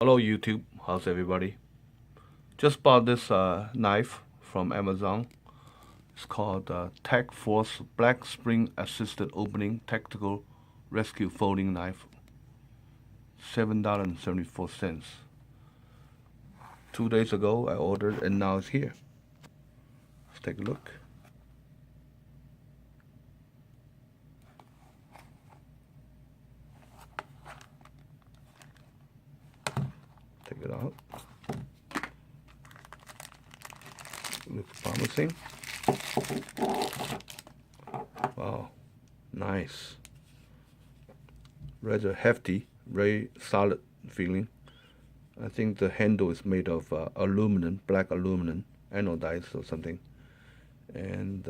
Hello YouTube, how's everybody? Just bought this knife from Amazon. It's called Tac-Force Black Spring Assisted Opening Tactical Rescue Folding Knife. $7.74. 2 days ago I ordered and now it's here. Let's take a look. Take it out. Looks promising. Wow, nice. Rather hefty, very solid feeling. I think the handle is made of aluminum, black aluminum, anodized or something. And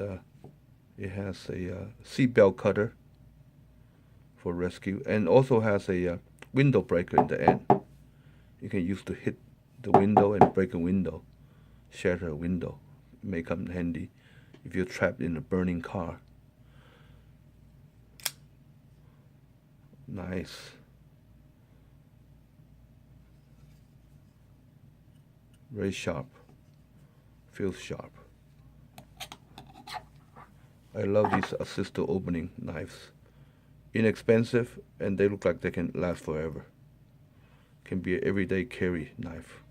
it has a seatbelt cutter for rescue, and also has a window breaker in the end. You can use to hit the window and break a window, shatter a window. It may come in handy if you're trapped in a burning car. Nice. Very sharp. Feels sharp. I love these assisted opening knives. Inexpensive, and they look like they can last forever. Can be an everyday carry knife.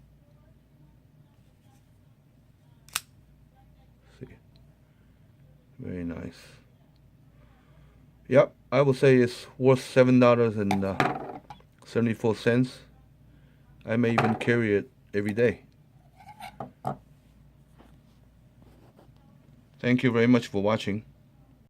See, very nice. Yep, I would say it's worth $7.74. I may even carry it every day. Thank you very much for watching.